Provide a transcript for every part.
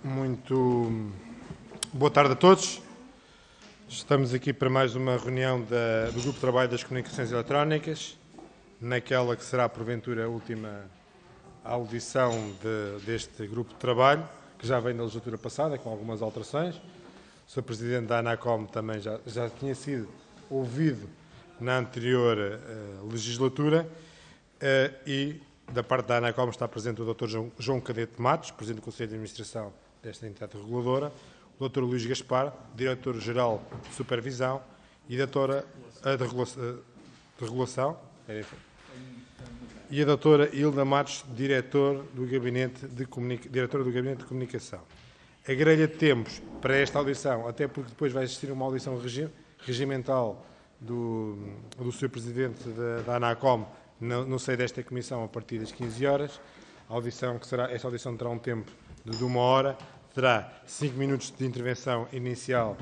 Muito boa tarde a todos. Estamos aqui para mais uma reunião do Grupo de Trabalho das Comunicações Eletrónicas, naquela que será, porventura, a última audição deste Grupo de Trabalho, que já vem da legislatura passada, com algumas alterações. O Sr. Presidente da ANACOM também já tinha sido ouvido na anterior legislatura e, da parte da ANACOM, está presente o Dr. João Cadete Matos, Presidente do Conselho de Administração desta entidade reguladora, o Dr. Luís Gaspar, Diretor-Geral de Supervisão e a Doutora de Regulação, e a Doutora Hilda Matos, Diretora do Gabinete de Comunicação. A grelha de tempos para esta audição, até porque depois vai existir uma audição regimental do Sr. Presidente da ANACOM no seio desta comissão a partir das 15 horas. Esta audição terá um tempo de 1 hora, terá 5 minutos de intervenção inicial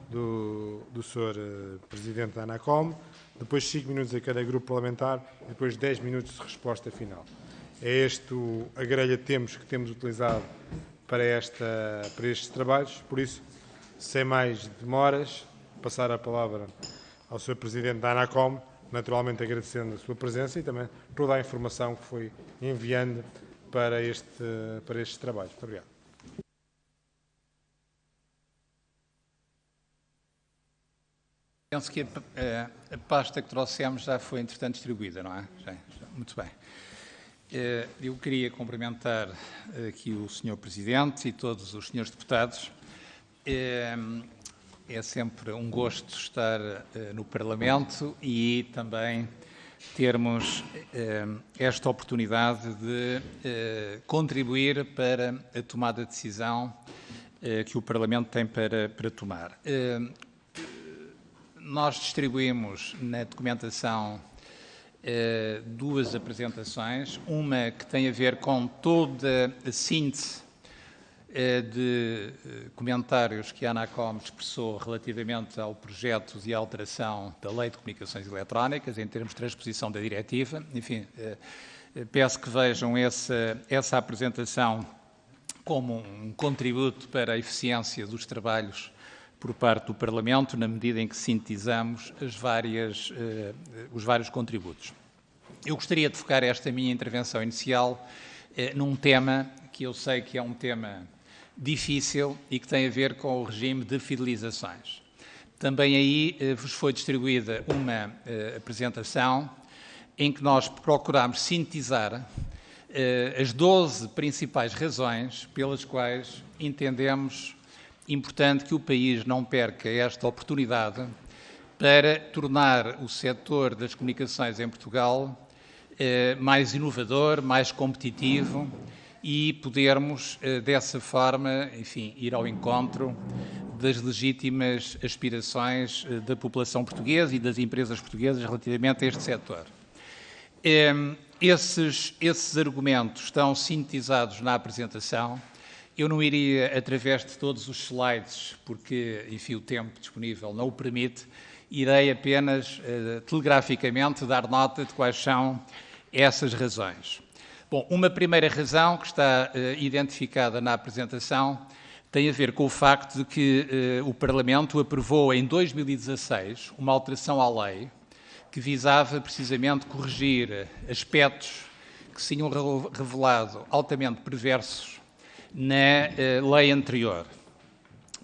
do Sr. Presidente da ANACOM, depois 5 minutos a cada grupo parlamentar e depois 10 minutos de resposta final. É este a grelha de tempos que temos utilizado para estes trabalhos, por isso, sem mais demoras, passar a palavra ao Sr. Presidente da ANACOM, naturalmente agradecendo a sua presença e também toda a informação que foi enviando para estes trabalhos. Muito obrigado. Penso que a pasta que trouxemos já foi, entretanto, distribuída, não é? Já. Muito bem. Eu queria cumprimentar aqui o Sr. Presidente e todos os senhores deputados. É sempre um gosto estar no Parlamento e também termos esta oportunidade de contribuir para a tomada de decisão que o Parlamento tem para tomar. Nós distribuímos na documentação duas apresentações, uma que tem a ver com toda a síntese de comentários que a ANACOM expressou relativamente ao projeto de alteração da Lei de Comunicações Eletrónicas, em termos de transposição da diretiva. Enfim, peço que vejam essa apresentação como um contributo para a eficiência dos trabalhos por parte do Parlamento, na medida em que sintetizamos os vários contributos. Eu gostaria de focar esta minha intervenção inicial num tema que eu sei que é um tema difícil e que tem a ver com o regime de fidelizações. Também aí vos foi distribuída uma apresentação em que nós procuramos sintetizar as 12 principais razões pelas quais entendemos importante que o país não perca esta oportunidade para tornar o setor das comunicações em Portugal mais inovador, mais competitivo e podermos, dessa forma, enfim, ir ao encontro das legítimas aspirações da população portuguesa e das empresas portuguesas relativamente a este setor. Esses argumentos estão sintetizados na apresentação. Eu não iria, através de todos os slides, porque, enfim, o tempo disponível não o permite, irei apenas, telegraficamente, dar nota de quais são essas razões. Bom, uma primeira razão que está identificada na apresentação tem a ver com o facto de que o Parlamento aprovou em 2016 uma alteração à lei que visava precisamente corrigir aspectos que se tinham revelado altamente perversos na lei anterior.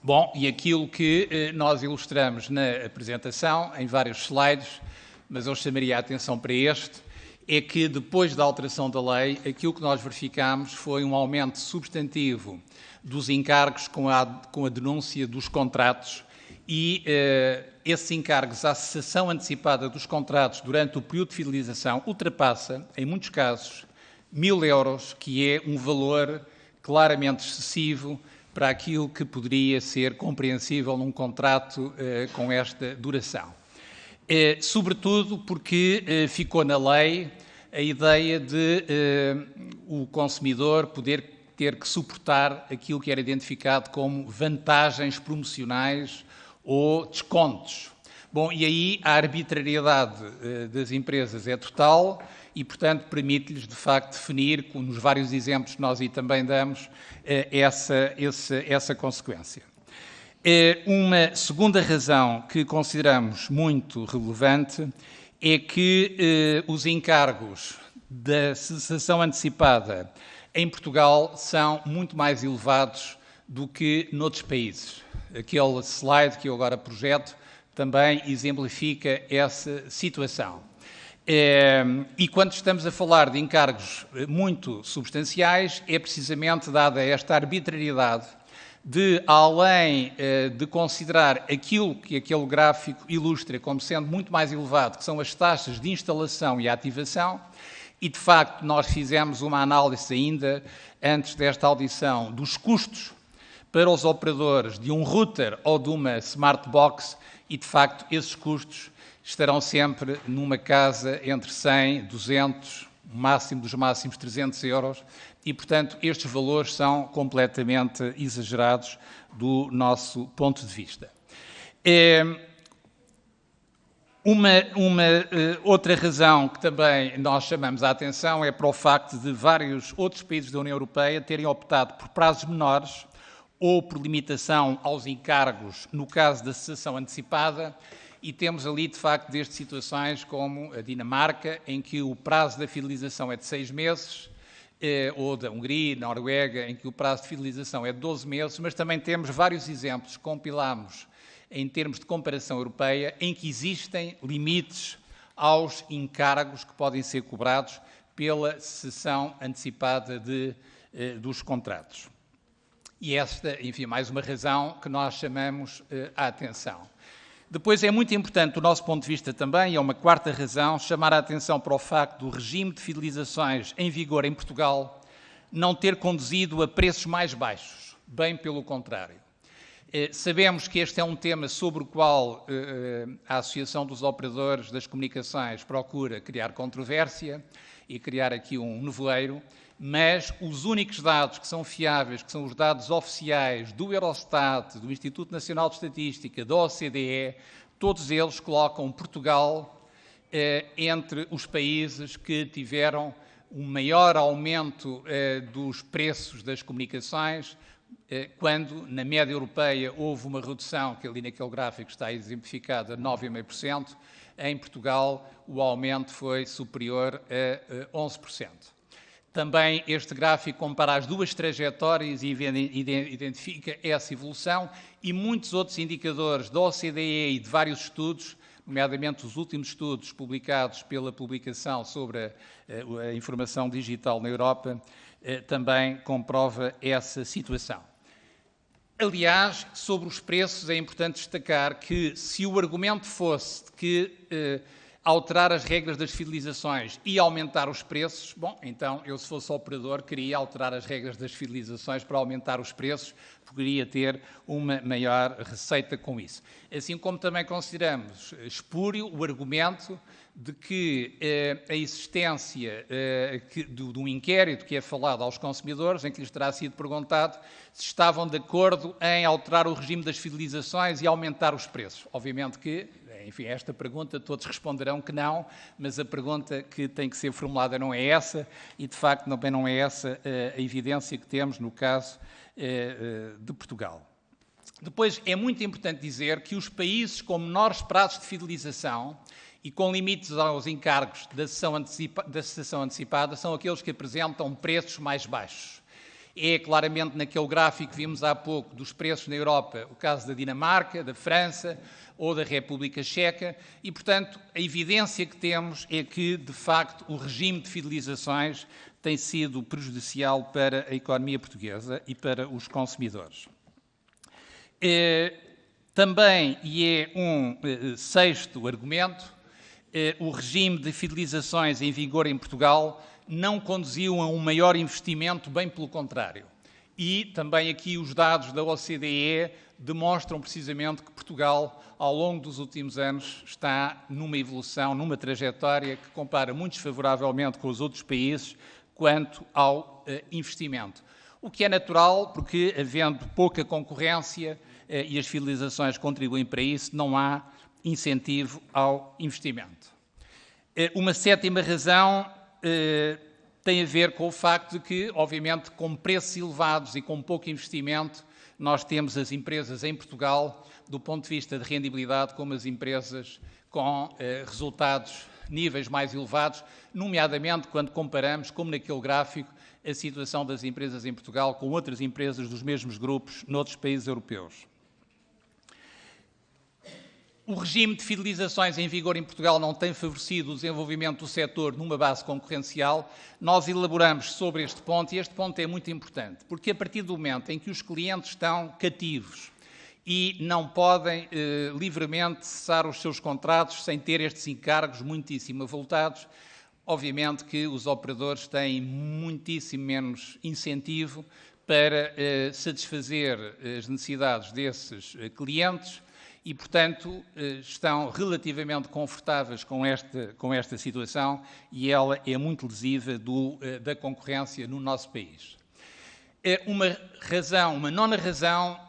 Bom, e aquilo que nós ilustramos na apresentação, em vários slides, mas eu chamaria a atenção para este, é que depois da alteração da lei, aquilo que nós verificamos foi um aumento substantivo dos encargos com a denúncia dos contratos e esses encargos à cessação antecipada dos contratos durante o período de fidelização ultrapassa, em muitos casos, 1.000 euros, que é um valor claramente excessivo para aquilo que poderia ser compreensível num contrato com esta duração. Sobretudo porque ficou na lei a ideia de o consumidor poder ter que suportar aquilo que era identificado como vantagens promocionais ou descontos. Bom, e aí a arbitrariedade das empresas é total e, portanto, permite-lhes, de facto, definir, nos vários exemplos que nós aí também damos, essa consequência. Uma segunda razão que consideramos muito relevante é que os encargos da cessação antecipada em Portugal são muito mais elevados do que noutros países. Aquele slide que eu agora projeto também exemplifica essa situação. E quando estamos a falar de encargos muito substanciais, é precisamente dada esta arbitrariedade de, além de considerar aquilo que aquele gráfico ilustra como sendo muito mais elevado, que são as taxas de instalação e ativação, e de facto nós fizemos uma análise ainda, antes desta audição, dos custos para os operadores de um router ou de uma smart box, e de facto esses custos estarão sempre numa casa entre 100, 200, máximo dos máximos 300 euros, e portanto estes valores são completamente exagerados do nosso ponto de vista. Outra razão que também nós chamamos a atenção é para o facto de vários outros países da União Europeia terem optado por prazos menores ou por limitação aos encargos no caso da cessação antecipada, e temos ali, de facto, desde situações como a Dinamarca, em que o prazo da fidelização é de 6 meses, ou da Hungria, Noruega, em que o prazo de fidelização é de 12 meses, mas também temos vários exemplos que compilámos em termos de comparação europeia, em que existem limites aos encargos que podem ser cobrados pela cessação antecipada dos contratos. E esta, enfim, mais uma razão que nós chamamos a atenção. Depois é muito importante, do nosso ponto de vista também, e é uma quarta razão, chamar a atenção para o facto do regime de fidelizações em vigor em Portugal não ter conduzido a preços mais baixos, bem pelo contrário. Sabemos que este é um tema sobre o qual a Associação dos Operadores das Comunicações procura criar controvérsia e criar aqui um nevoeiro, mas os únicos dados que são fiáveis, que são os dados oficiais do Eurostat, do Instituto Nacional de Estatística, da OCDE, todos eles colocam Portugal entre os países que tiveram um maior aumento dos preços das comunicações, quando na média europeia houve uma redução, que ali naquele gráfico está exemplificada, de 9,5%, em Portugal o aumento foi superior a 11%. Também este gráfico compara as duas trajetórias e identifica essa evolução, e muitos outros indicadores da OCDE e de vários estudos, nomeadamente os últimos estudos publicados pela publicação sobre a informação digital na Europa, também comprova essa situação. Aliás, sobre os preços é importante destacar que, se o argumento fosse que alterar as regras das fidelizações e aumentar os preços, bom, então eu, se fosse operador, queria alterar as regras das fidelizações para aumentar os preços, poderia ter uma maior receita com isso. Assim como também consideramos espúrio o argumento de que a existência de um inquérito que é falado aos consumidores, em que lhes terá sido perguntado se estavam de acordo em alterar o regime das fidelizações e aumentar os preços. Obviamente que, enfim, esta pergunta todos responderão que não, mas a pergunta que tem que ser formulada não é essa, e de facto também não é essa a evidência que temos no caso de Portugal. Depois é muito importante dizer que os países com menores prazos de fidelização e com limites aos encargos da cessação antecipada são aqueles que apresentam preços mais baixos. É claramente naquele gráfico que vimos há pouco dos preços na Europa, o caso da Dinamarca, da França ou da República Checa, e, portanto, a evidência que temos é que, de facto, o regime de fidelizações tem sido prejudicial para a economia portuguesa e para os consumidores. Também, e é um sexto argumento, o regime de fidelizações em vigor em Portugal não conduziu a um maior investimento, bem pelo contrário. E também aqui os dados da OCDE demonstram precisamente que Portugal, ao longo dos últimos anos, está numa evolução, numa trajetória que compara muito desfavoravelmente com os outros países quanto ao investimento. O que é natural, porque havendo pouca concorrência e as fidelizações contribuem para isso, não há incentivo ao investimento. Uma sétima razão tem a ver com o facto de que, obviamente, com preços elevados e com pouco investimento, nós temos as empresas em Portugal, do ponto de vista de rendibilidade, como as empresas com resultados, níveis mais elevados, nomeadamente quando comparamos, como naquele gráfico, a situação das empresas em Portugal com outras empresas dos mesmos grupos noutros países europeus. O regime de fidelizações em vigor em Portugal não tem favorecido o desenvolvimento do setor numa base concorrencial. Nós elaboramos sobre este ponto, e este ponto é muito importante, porque a partir do momento em que os clientes estão cativos e não podem livremente cessar os seus contratos sem ter estes encargos muitíssimo avultados, obviamente que os operadores têm muitíssimo menos incentivo para satisfazer as necessidades desses clientes e, portanto, estão relativamente confortáveis com esta situação e ela é muito lesiva da concorrência no nosso país. Uma nona razão,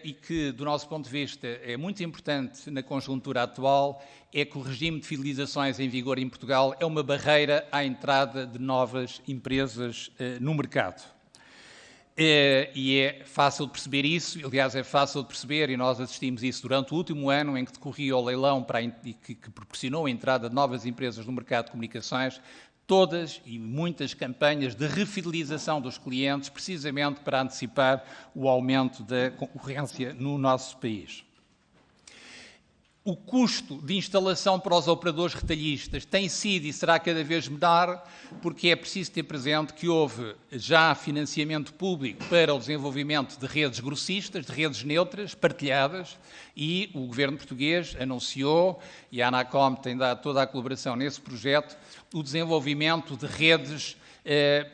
e que, do nosso ponto de vista, é muito importante na conjuntura atual, é que o regime de fidelizações em vigor em Portugal é uma barreira à entrada de novas empresas no mercado. E é fácil de perceber isso, aliás, é fácil de perceber, e nós assistimos isso durante o último ano em que decorria o leilão que proporcionou a entrada de novas empresas no mercado de comunicações, todas e muitas campanhas de refidelização dos clientes, precisamente para antecipar o aumento da concorrência no nosso país. O custo de instalação para os operadores retalhistas tem sido e será cada vez menor, porque é preciso ter presente que houve já financiamento público para o desenvolvimento de redes grossistas, de redes neutras, partilhadas, e o Governo português anunciou, e a ANACOM tem dado toda a colaboração nesse projeto, o desenvolvimento de redes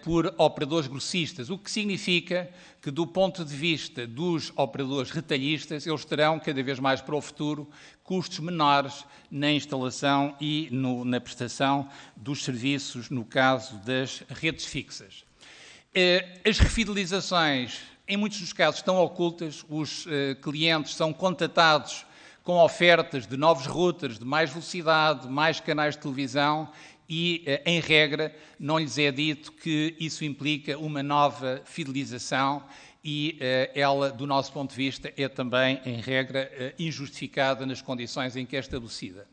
por operadores grossistas, o que significa que, do ponto de vista dos operadores retalhistas, eles terão cada vez mais para o futuro custos menores na instalação e na prestação dos serviços, no caso das redes fixas. As refidelizações, em muitos dos casos, estão ocultas, os clientes são contatados com ofertas de novos routers, de mais velocidade, mais canais de televisão, e, em regra, não lhes é dito que isso implica uma nova fidelização e ela, do nosso ponto de vista, é também, em regra, injustificada nas condições em que é estabelecida.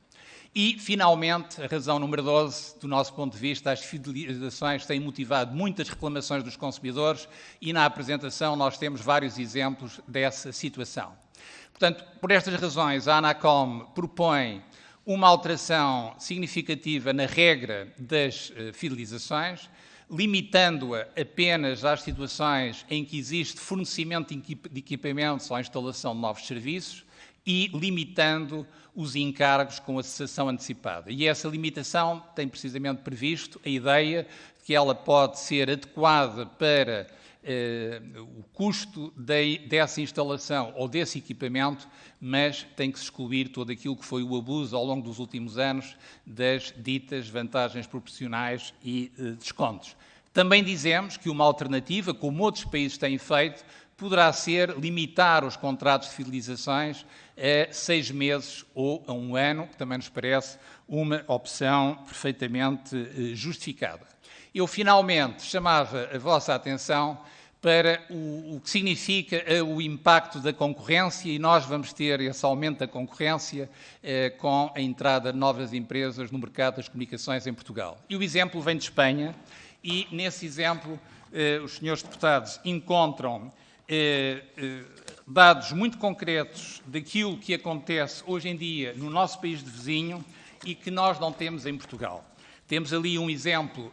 E, finalmente, a razão número 12, do nosso ponto de vista, as fidelizações têm motivado muitas reclamações dos consumidores e, na apresentação, nós temos vários exemplos dessa situação. Portanto, por estas razões, a ANACOM propõe uma alteração significativa na regra das fidelizações, limitando-a apenas às situações em que existe fornecimento de equipamentos ou instalação de novos serviços e limitando os encargos com a cessação antecipada. E essa limitação tem precisamente previsto a ideia de que ela pode ser adequada para o custo dessa instalação ou desse equipamento, mas tem que se excluir todo aquilo que foi o abuso ao longo dos últimos anos das ditas vantagens proporcionais e descontos. Também dizemos que uma alternativa, como outros países têm feito, poderá ser limitar os contratos de fidelizações a 6 meses ou a 1 ano, que também nos parece uma opção perfeitamente justificada. Eu, finalmente, chamava a vossa atenção para o que significa o impacto da concorrência, e nós vamos ter esse aumento da concorrência com a entrada de novas empresas no mercado das comunicações em Portugal. E o exemplo vem de Espanha, e nesse exemplo os senhores deputados encontram dados muito concretos daquilo que acontece hoje em dia no nosso país de vizinho e que nós não temos em Portugal. Temos ali um exemplo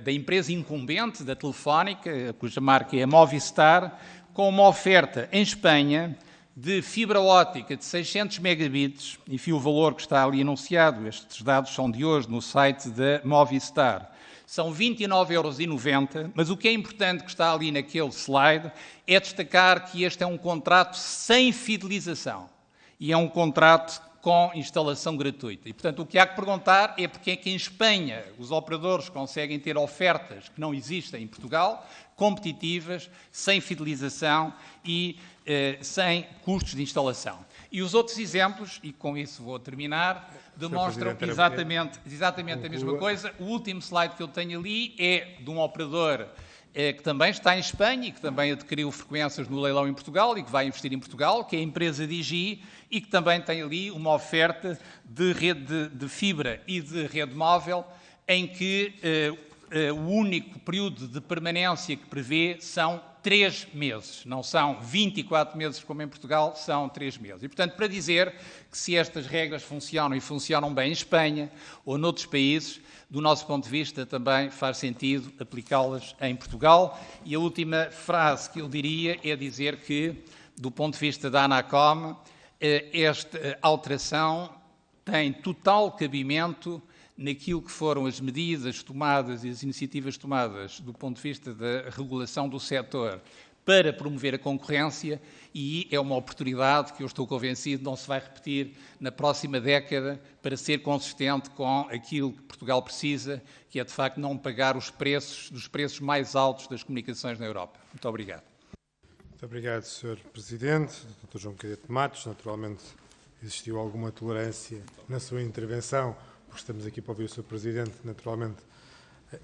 da empresa incumbente, da Telefónica, cuja marca é a Movistar, com uma oferta em Espanha de fibra óptica de 600 megabits, enfim, o valor que está ali anunciado, estes dados são de hoje no site da Movistar, são 29,90 €, mas o que é importante que está ali naquele slide é destacar que este é um contrato sem fidelização e é um contrato com instalação gratuita. E, portanto, o que há que perguntar é porque é que em Espanha os operadores conseguem ter ofertas que não existem em Portugal, competitivas, sem fidelização e sem custos de instalação. E os outros exemplos, e com isso vou terminar, demonstram exatamente a mesma coisa. O último slide que eu tenho ali é de um operador que também está em Espanha e que também adquiriu frequências no leilão em Portugal e que vai investir em Portugal, que é a empresa Digi, e que também tem ali uma oferta de rede de fibra e de rede móvel, em que o único período de permanência que prevê são 3 meses. Não são 24 meses como em Portugal, são 3 meses. E, portanto, para dizer que se estas regras funcionam e funcionam bem em Espanha ou noutros países, do nosso ponto de vista também faz sentido aplicá-las em Portugal. E a última frase que eu diria é dizer que, do ponto de vista da ANACOM, esta alteração tem total cabimento naquilo que foram as medidas tomadas e as iniciativas tomadas do ponto de vista da regulação do setor para promover a concorrência, e é uma oportunidade que eu estou convencido não se vai repetir na próxima década para ser consistente com aquilo que Portugal precisa, que é de facto não pagar os preços mais altos das comunicações na Europa. Muito obrigado. Muito obrigado, Sr. Presidente. Dr. João Cadete Matos, naturalmente existiu alguma tolerância na sua intervenção, porque estamos aqui para ouvir o Sr. Presidente, naturalmente,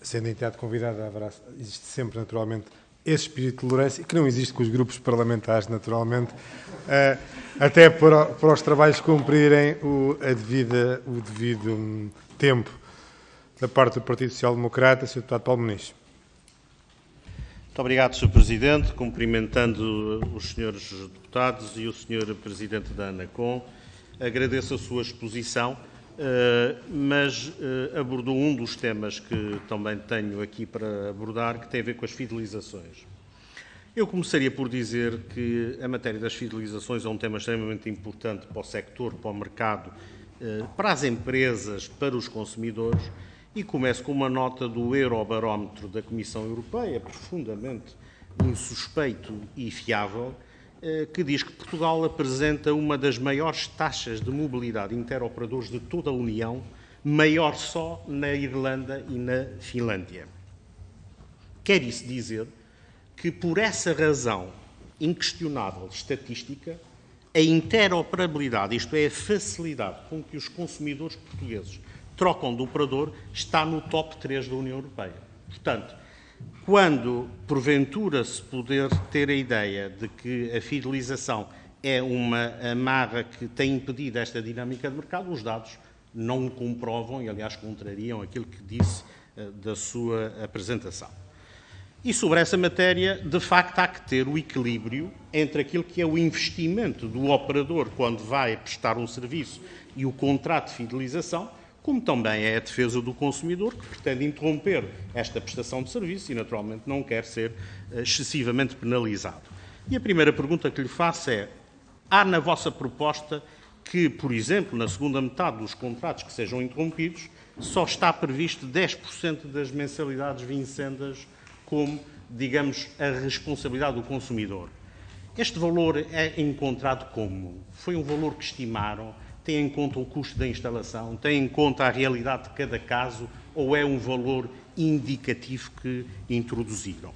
sendo a entidade convidada, existe sempre, naturalmente, esse espírito de tolerância, que não existe com os grupos parlamentares, naturalmente, até para os trabalhos cumprirem o devido tempo. Da parte do Partido Social Democrata, Sr. Deputado Paulo Muniz. Muito obrigado, Sr. Presidente. Cumprimentando os senhores deputados e o Sr. Presidente da ANACOM, agradeço a sua exposição, mas abordou um dos temas que também tenho aqui para abordar, que tem a ver com as fidelizações. Eu começaria por dizer que a matéria das fidelizações é um tema extremamente importante para o sector, para o mercado, para as empresas, para os consumidores, e começo com uma nota do Eurobarómetro da Comissão Europeia, profundamente insuspeito e fiável, que diz que Portugal apresenta uma das maiores taxas de mobilidade interoperadores de toda a União, maior só na Irlanda e na Finlândia. Quer isso dizer que, por essa razão inquestionável estatística, a interoperabilidade, isto é, a facilidade com que os consumidores portugueses trocam de operador, está no top 3 da União Europeia. Portanto, quando, porventura, se puder ter a ideia de que a fidelização é uma amarra que tem impedido esta dinâmica de mercado, os dados não o comprovam e, aliás, contrariam aquilo que disse da sua apresentação. E sobre essa matéria, de facto, há que ter o equilíbrio entre aquilo que é o investimento do operador quando vai prestar um serviço e o contrato de fidelização, como também é a defesa do consumidor, que pretende interromper esta prestação de serviço e, naturalmente, não quer ser excessivamente penalizado. E a primeira pergunta que lhe faço é: há na vossa proposta que, por exemplo, na segunda metade dos contratos que sejam interrompidos, só está previsto 10% das mensalidades vincendas como, digamos, a responsabilidade do consumidor? Este valor é encontrado como? Foi um valor que estimaram? Tem em conta o custo da instalação? Tem em conta a realidade de cada caso? Ou é um valor indicativo que introduziram?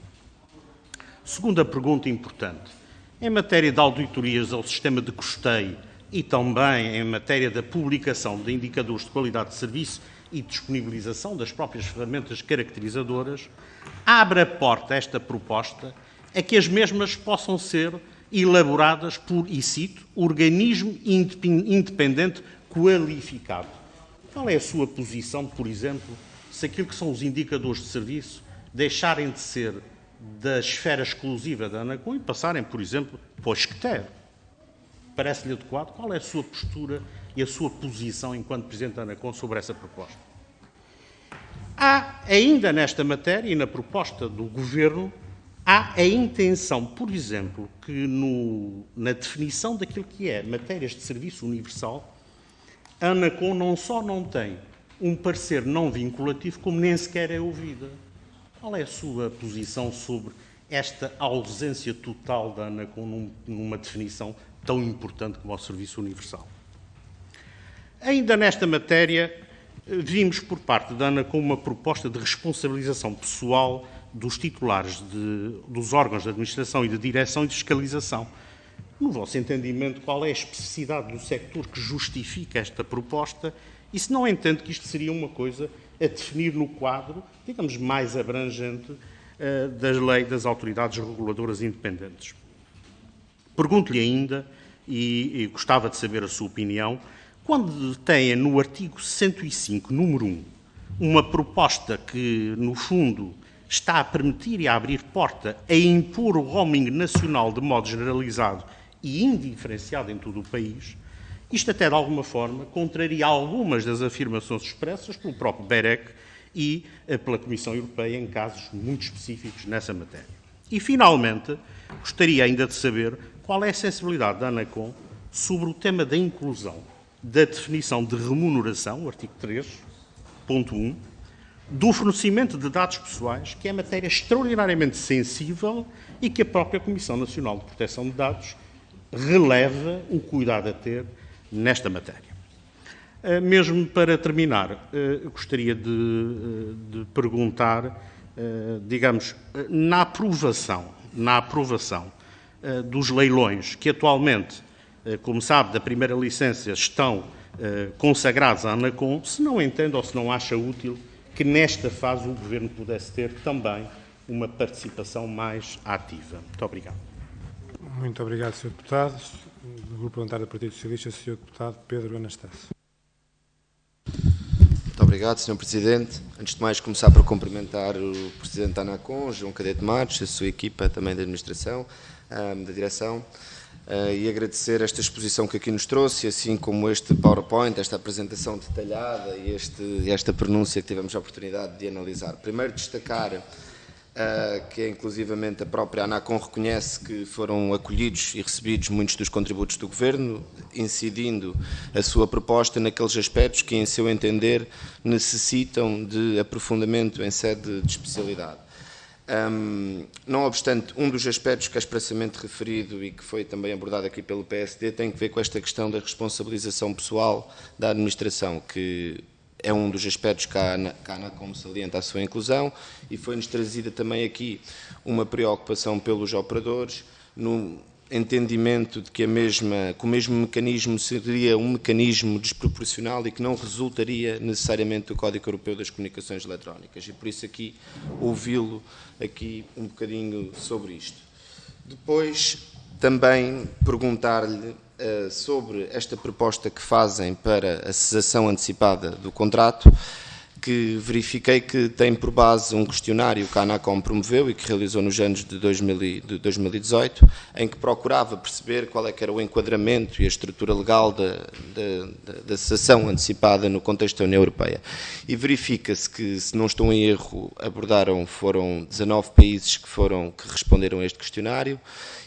Segunda pergunta importante. Em matéria de auditorias ao sistema de custeio e também em matéria da publicação de indicadores de qualidade de serviço e disponibilização das próprias ferramentas caracterizadoras, abre a porta a esta proposta a que as mesmas possam ser elaboradas por, e cito, organismo independente qualificado. Qual é a sua posição, por exemplo, se aquilo que são os indicadores de serviço deixarem de ser da esfera exclusiva da ANACOM e passarem, por exemplo, para o Esqueter? Parece-lhe adequado? Qual é a sua postura e a sua posição enquanto Presidente da ANACOM sobre essa proposta? Há, ainda nesta matéria e na proposta do Governo, há a intenção, por exemplo, que na definição daquilo que é matérias de serviço universal, a ANACOM não só não tem um parecer não vinculativo, como nem sequer é ouvida. Qual é a sua posição sobre esta ausência total da ANACOM numa definição tão importante como o serviço universal? Ainda nesta matéria, vimos por parte da ANACOM uma proposta de responsabilização pessoal dos titulares dos órgãos de administração e de direção e de fiscalização. No vosso entendimento, qual é a especificidade do sector que justifica esta proposta e se não entende que isto seria uma coisa a definir no quadro, digamos, mais abrangente da lei das autoridades reguladoras independentes? Pergunto-lhe ainda, e gostava de saber a sua opinião, quando tem no artigo 105, número 1, uma proposta que, no fundo, está a permitir e a abrir porta a impor o roaming nacional de modo generalizado e indiferenciado em todo o país, isto até de alguma forma contraria algumas das afirmações expressas pelo próprio BEREC e pela Comissão Europeia em casos muito específicos nessa matéria. E, finalmente, gostaria ainda de saber qual é a sensibilidade da ANACOM sobre o tema da inclusão da definição de remuneração, o artigo 3.1, do fornecimento de dados pessoais, que é matéria extraordinariamente sensível e que a própria Comissão Nacional de Proteção de Dados releva o cuidado a ter nesta matéria. Mesmo para terminar, gostaria de perguntar, digamos, na aprovação dos leilões que atualmente, como sabe, da primeira licença estão consagrados à ANACOM, se não entende ou se não acha útil que nesta fase o Governo pudesse ter também uma participação mais ativa. Muito obrigado. Muito obrigado, Sr. Deputado. Do Grupo Parlamentar do Partido Socialista, Sr. Deputado Pedro Anastácio. Muito obrigado, Sr. Presidente. Antes de mais, começar por cumprimentar o Presidente da ANACOM, João Cadete Matos, a sua equipa também da Administração, da Direção, e agradecer esta exposição que aqui nos trouxe, assim como este PowerPoint, esta apresentação detalhada e esta pronúncia que tivemos a oportunidade de analisar. Primeiro, destacar que inclusivamente a própria ANACOM reconhece que foram acolhidos e recebidos muitos dos contributos do Governo, incidindo a sua proposta naqueles aspectos que, em seu entender, necessitam de aprofundamento em sede de especialidade. Não obstante, um dos aspectos que é expressamente referido e que foi também abordado aqui pelo PSD tem que ver com esta questão da responsabilização pessoal da administração, que é um dos aspectos que a ANACOM salienta a sua inclusão, e foi-nos trazida também aqui uma preocupação pelos operadores, no entendimento de que o mesmo mecanismo seria um mecanismo desproporcional e que não resultaria necessariamente do Código Europeu das Comunicações Eletrónicas, e por isso aqui ouvi-lo aqui um bocadinho sobre isto. Depois também perguntar-lhe sobre esta proposta que fazem para a cesação antecipada do contrato, que verifiquei que tem por base um questionário que a ANACOM promoveu e que realizou nos anos de 2018, em que procurava perceber qual é que era o enquadramento e a estrutura legal da cesação antecipada no contexto da União Europeia. E verifica-se que, se não estou em erro, foram 19 países que responderam a este questionário,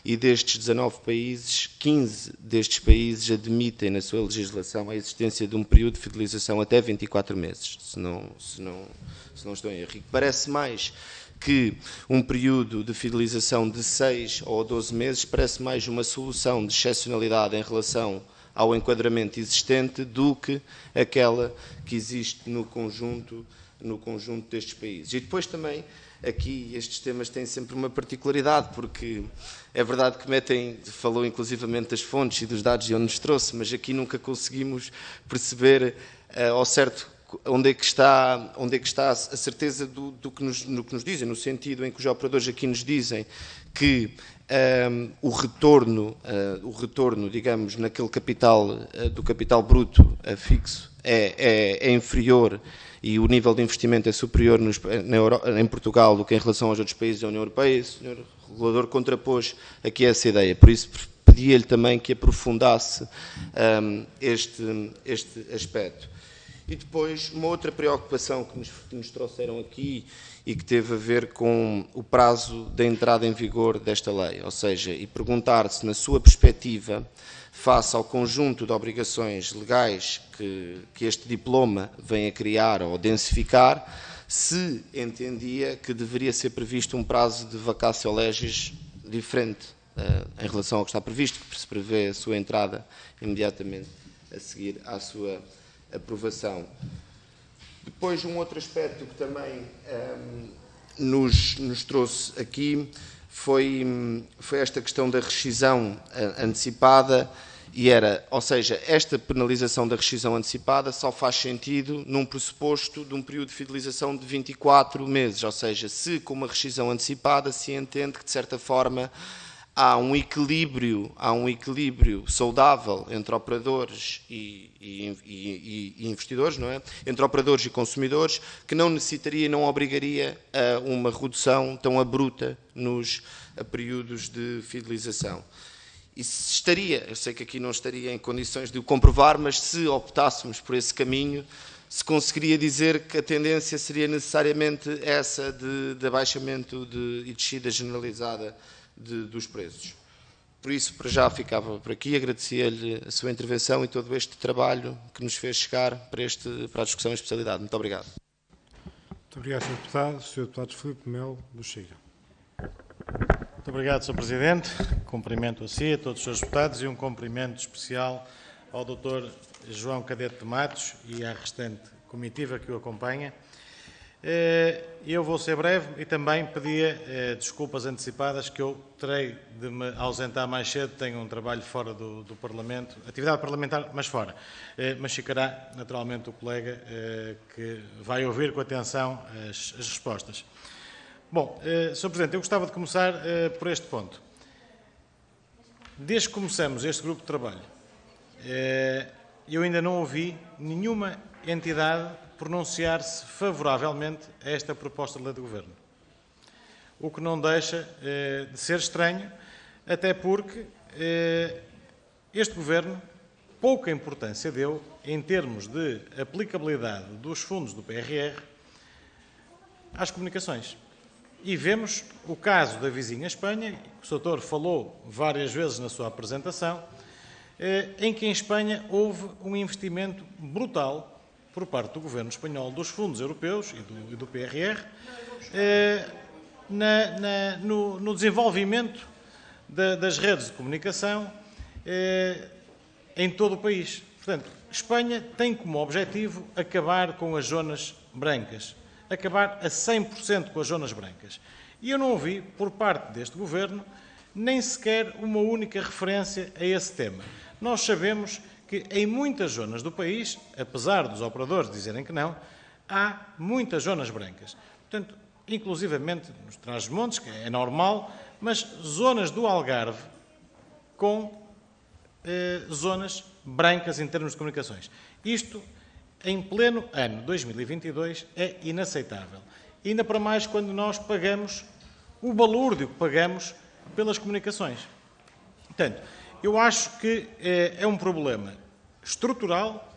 e destes 19 países, 15 destes países admitem na sua legislação a existência de um período de fidelização até 24 meses, se não estou em erro. E parece mais que um período de fidelização de 6 ou 12 meses parece mais uma solução de excepcionalidade em relação ao enquadramento existente do que aquela que existe no conjunto destes países. E depois também, aqui, estes temas têm sempre uma particularidade, porque é verdade que falou inclusivamente das fontes e dos dados de onde nos trouxe, mas aqui nunca conseguimos perceber ao certo onde é que está a certeza do que nos dizem, no sentido em que os operadores aqui nos dizem que o retorno, digamos, naquele capital, do capital bruto fixo é inferior e o nível de investimento é superior em Portugal do que em relação aos outros países da União Europeia. O Sr. Regulador contrapôs aqui essa ideia, por isso pedia-lhe também que aprofundasse este aspecto. E depois, uma outra preocupação que nos trouxeram aqui e que teve a ver com o prazo da entrada em vigor desta lei, ou seja, e perguntar-se, na sua perspectiva, face ao conjunto de obrigações legais que este diploma vem a criar ou densificar, se entendia que deveria ser previsto um prazo de vacatio legis diferente em relação ao que está previsto, que se prevê a sua entrada imediatamente a seguir à sua aprovação. Depois, um outro aspecto que também nos trouxe aqui foi esta questão da rescisão antecipada, ou seja, esta penalização da rescisão antecipada só faz sentido num pressuposto de um período de fidelização de 24 meses, ou seja, se com uma rescisão antecipada se entende que, de certa forma, há um equilíbrio saudável entre operadores e investidores, não é? Entre operadores e consumidores, que não necessitaria e não obrigaria a uma redução tão abrupta nos períodos de fidelização. E se estaria, eu sei que aqui não estaria em condições de o comprovar, mas se optássemos por esse caminho, se conseguiria dizer que a tendência seria necessariamente essa de abaixamento e descida generalizada dos preços. Por isso, para já ficava por aqui, agradecia-lhe a sua intervenção e todo este trabalho que nos fez chegar para a discussão em especialidade. Muito obrigado. Muito obrigado, Sr. Deputado. Sr. Deputado Filipe Melo, do Chega. Muito obrigado, Sr. Presidente. Cumprimento a si, a todos os Srs. Deputados, e um cumprimento especial ao Dr. João Cadete de Matos e à restante comitiva que o acompanha. Eu vou ser breve e também pedia desculpas antecipadas que eu terei de me ausentar mais cedo, tenho um trabalho fora do Parlamento, atividade parlamentar, mas fora. Mas ficará naturalmente o colega que vai ouvir com atenção as respostas. Bom, Sr. Presidente, eu gostava de começar por este ponto. Desde que começamos este grupo de trabalho, eu ainda não ouvi nenhuma entidade pronunciar-se favoravelmente a esta proposta de lei do Governo. O que não deixa de ser estranho, até porque este Governo pouca importância deu em termos de aplicabilidade dos fundos do PRR às comunicações. E vemos o caso da vizinha Espanha, que o Sr. Doutor falou várias vezes na sua apresentação, em que em Espanha houve um investimento brutal por parte do Governo espanhol, dos fundos europeus e do PRR, no desenvolvimento das redes de comunicação em todo o país. Portanto, Espanha tem como objetivo acabar com as zonas brancas, acabar a 100% com as zonas brancas. E eu não ouvi, por parte deste Governo, nem sequer uma única referência a esse tema. Nós sabemos que em muitas zonas do país, apesar dos operadores dizerem que não, há muitas zonas brancas. Portanto, inclusivamente nos Trás-os-Montes, que é normal, mas zonas do Algarve com zonas brancas em termos de comunicações. Isto, em pleno ano 2022, é inaceitável. E ainda para mais quando nós pagamos o balúrdio que pagamos pelas comunicações. Portanto, eu acho que é um problema estrutural,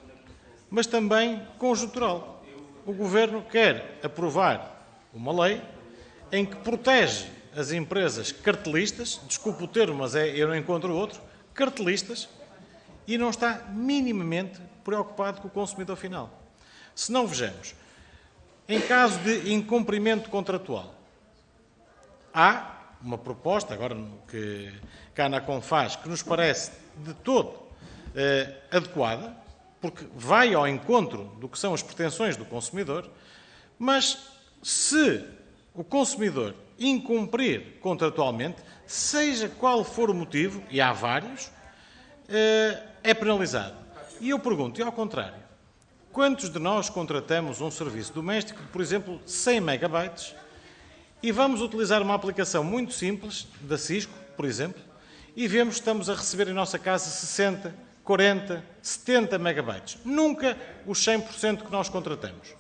mas também conjuntural. O Governo quer aprovar uma lei em que protege as empresas cartelistas, desculpe o termo, mas eu não encontro outro, cartelistas, e não está minimamente preocupado com o consumidor final. Se não vejamos, em caso de incumprimento contratual, há uma proposta, agora que a ANACOM faz, que nos parece de todo adequada, porque vai ao encontro do que são as pretensões do consumidor, mas se o consumidor incumprir contratualmente, seja qual for o motivo, e há vários, é penalizado. E eu pergunto, e ao contrário, quantos de nós contratamos um serviço doméstico de, por exemplo, 100 megabytes e vamos utilizar uma aplicação muito simples, da Cisco, por exemplo, e vemos que estamos a receber em nossa casa 60, 40, 70 megabytes. Nunca os 100% que nós contratamos.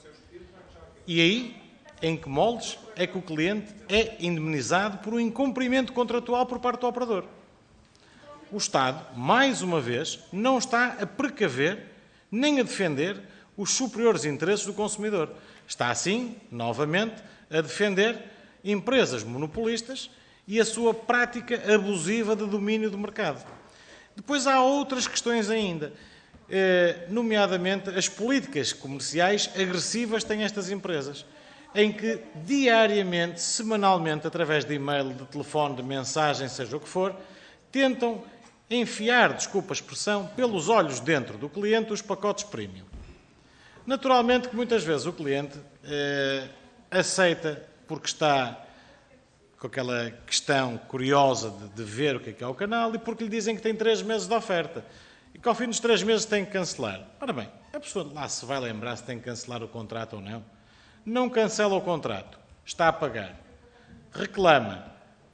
E aí, em que moldes é que o cliente é indemnizado por um incumprimento contratual por parte do operador? O Estado, mais uma vez, não está a precaver nem a defender os superiores interesses do consumidor. Está, assim, novamente, a defender empresas monopolistas e a sua prática abusiva de domínio do mercado. Depois há outras questões ainda, nomeadamente as políticas comerciais agressivas que têm estas empresas, em que diariamente, semanalmente, através de e-mail, de telefone, de mensagem, seja o que for, tentam enfiar, desculpa a expressão, pelos olhos dentro do cliente os pacotes premium. Naturalmente que muitas vezes o cliente aceita porque está com aquela questão curiosa de ver o que é o canal e porque lhe dizem que tem 3 meses de oferta e que ao fim dos 3 meses tem que cancelar. Ora bem, a pessoa lá se vai lembrar se tem que cancelar o contrato ou não. Não cancela o contrato, está a pagar. Reclama,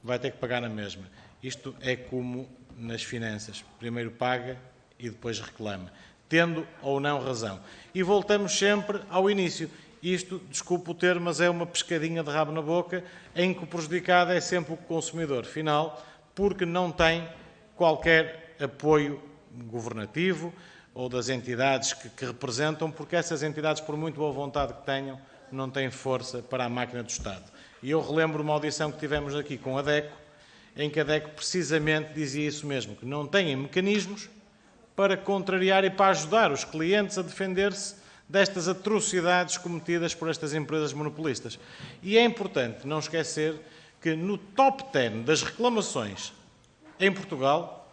vai ter que pagar na mesma. Isto é como nas finanças. Primeiro paga e depois reclama, tendo ou não razão. E voltamos sempre ao início. Isto, desculpe o termo, mas é uma pescadinha de rabo na boca, em que o prejudicado é sempre o consumidor final, porque não tem qualquer apoio governativo ou das entidades que representam, porque essas entidades, por muito boa vontade que tenham, não têm força para a máquina do Estado. E eu relembro uma audição que tivemos aqui com a DECO, em que a DECO precisamente dizia isso mesmo, que não têm mecanismos para contrariar e para ajudar os clientes a defender-se destas atrocidades cometidas por estas empresas monopolistas. E é importante não esquecer que no top 10 das reclamações em Portugal,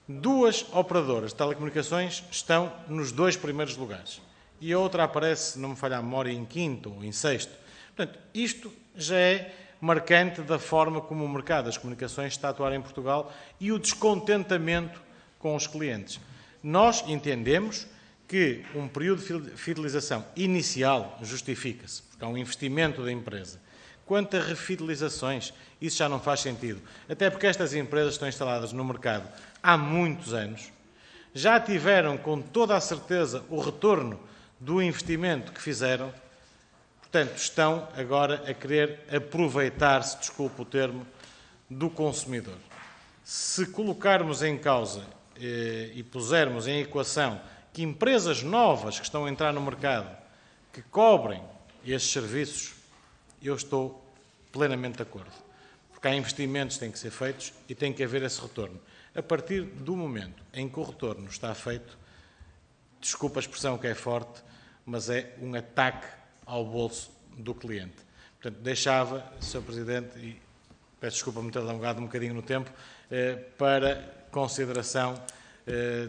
2 operadoras de telecomunicações estão nos 2 primeiros lugares. E a outra aparece, não me falha a memória, em 5º ou em 6º. Portanto, isto já é marcante da forma como o mercado das comunicações está a atuar em Portugal e o descontentamento com os clientes. Nós entendemos que um período de fidelização inicial justifica-se, porque há um investimento da empresa. Quanto a refidelizações, isso já não faz sentido. Até porque estas empresas estão instaladas no mercado há muitos anos, já tiveram com toda a certeza o retorno do investimento que fizeram, portanto, estão agora a querer aproveitar-se, desculpe o termo, do consumidor. Se colocarmos em causa e pusermos em equação que empresas novas que estão a entrar no mercado, que cobrem estes serviços, eu estou plenamente de acordo. Porque há investimentos que têm que ser feitos e tem que haver esse retorno. A partir do momento em que o retorno está feito, desculpa a expressão que é forte, mas é um ataque ao bolso do cliente. Portanto, deixava, Sr. Presidente, e peço desculpa por me ter alongado um bocadinho no tempo, para consideração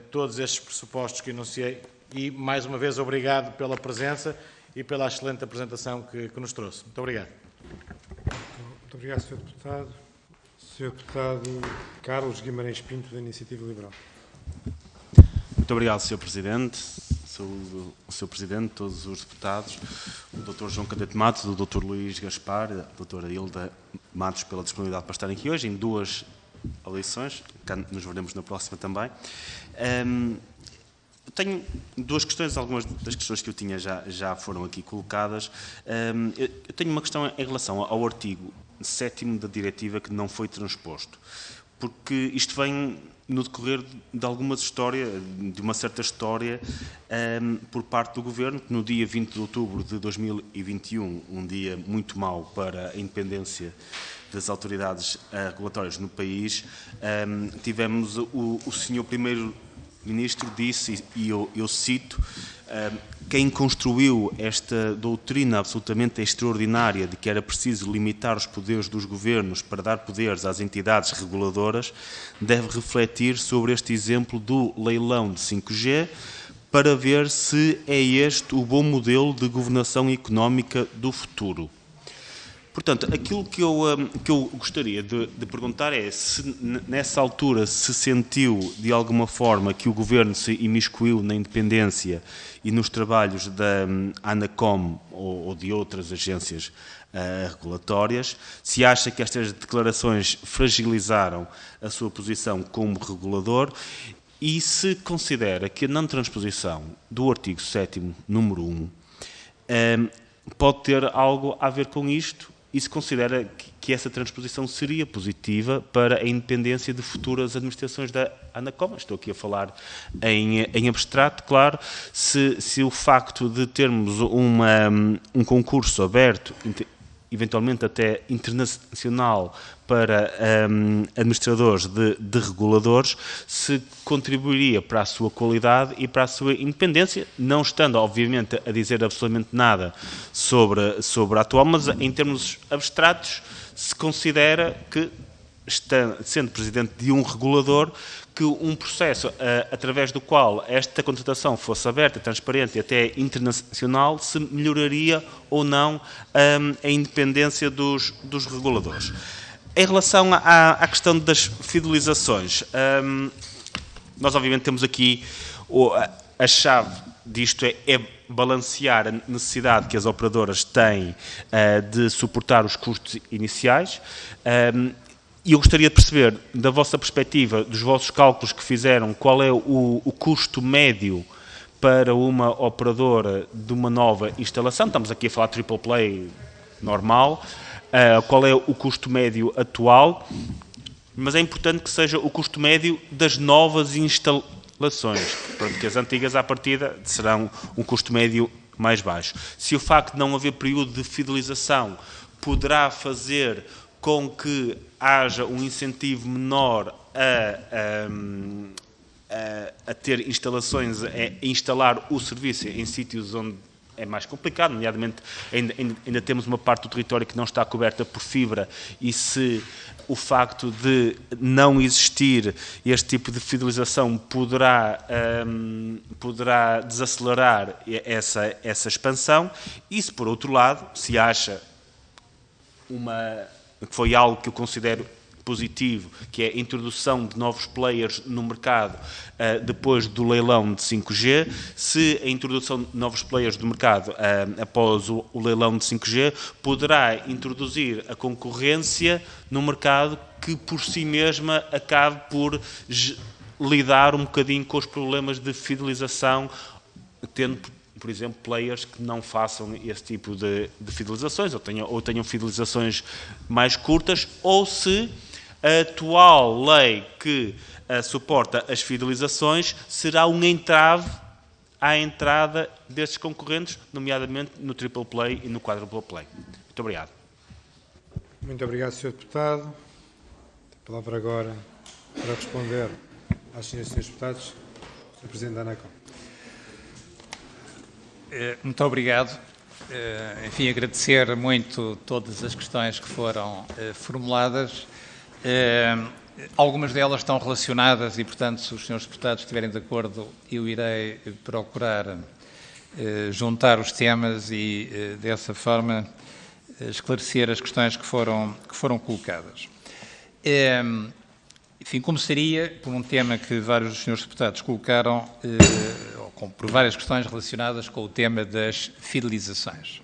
todos estes pressupostos que enunciei e, mais uma vez, obrigado pela presença e pela excelente apresentação que nos trouxe. Muito obrigado. Muito obrigado, Sr. Deputado. Sr. Deputado Carlos Guimarães Pinto, da Iniciativa Liberal. Muito obrigado, Sr. Presidente. Saúdo o Sr. Presidente, todos os deputados, o Dr. João Cadete Matos, o Dr. Luís Gaspar, a Dra. Hilda Matos pela disponibilidade para estarem aqui hoje em 2 audições, nos veremos na próxima também. Tenho 2 questões, algumas das questões que eu tinha já foram aqui colocadas. Eu tenho uma questão em relação ao artigo 7º da diretiva que não foi transposto, porque isto vem no decorrer de algumas histórias, de uma certa história, por parte do Governo, que no dia 20 de outubro de 2021, um dia muito mau para a independência das autoridades regulatórias no país, tivemos o Sr. Primeiro-Ministro disse, e eu cito, quem construiu esta doutrina absolutamente extraordinária de que era preciso limitar os poderes dos governos para dar poderes às entidades reguladoras, deve refletir sobre este exemplo do leilão de 5G para ver se é este o bom modelo de governação económica do futuro. Portanto, aquilo que eu gostaria de perguntar é se nessa altura se sentiu de alguma forma que o Governo se imiscuiu na independência e nos trabalhos da ANACOM ou de outras agências regulatórias, se acha que estas declarações fragilizaram a sua posição como regulador e se considera que a não transposição do artigo 7º, número 1, pode ter algo a ver com isto, e se considera que essa transposição seria positiva para a independência de futuras administrações da ANACOM. Estou aqui a falar em abstrato, claro, se o facto de termos um concurso aberto, eventualmente até internacional, para administradores de reguladores, se contribuiria para a sua qualidade e para a sua independência, não estando, obviamente, a dizer absolutamente nada sobre a atual, mas em termos abstratos, se considera que sendo presidente de um regulador, que um processo através do qual esta contratação fosse aberta, transparente e até internacional, se melhoraria ou não a independência dos reguladores. Em relação à questão das fidelizações, nós obviamente temos aqui a chave disto é balancear a necessidade que as operadoras têm de suportar os custos iniciais. E eu gostaria de perceber, da vossa perspectiva, dos vossos cálculos que fizeram, qual é o custo médio para uma operadora de uma nova instalação. Estamos aqui a falar de triple play normal. Qual é o custo médio atual, mas é importante que seja o custo médio das novas instalações, porque as antigas, à partida, serão um custo médio mais baixo. Se o facto de não haver período de fidelização poderá fazer com que haja um incentivo menor a ter instalações, a instalar o serviço em sítios onde é mais complicado, nomeadamente ainda temos uma parte do território que não está coberta por fibra, e se o facto de não existir este tipo de fidelização poderá desacelerar essa expansão. E se, por outro lado, se acha que foi algo que eu considero positivo, que é a introdução de novos players no mercado depois do leilão de 5G, se a introdução de novos players do mercado após o leilão de 5G poderá introduzir a concorrência no mercado que por si mesma acabe por lidar um bocadinho com os problemas de fidelização, tendo, por exemplo, players que não façam esse tipo de fidelizações, ou tenham fidelizações mais curtas, ou se a atual lei que suporta as fidelizações será um entrave à entrada destes concorrentes, nomeadamente no triple play e no quadruple play. Muito obrigado. Muito obrigado, Sr. Deputado. Tem a palavra agora para responder às senhoras e senhores deputados, Sr. Presidente da ANACOM. Muito obrigado. Enfim, agradecer muito todas as questões que foram formuladas. Algumas delas estão relacionadas e, portanto, se os senhores deputados estiverem de acordo, eu irei procurar juntar os temas e, dessa forma, esclarecer as questões que foram colocadas. Enfim, começaria por um tema que vários dos senhores deputados colocaram, por várias questões relacionadas com o tema das fidelizações.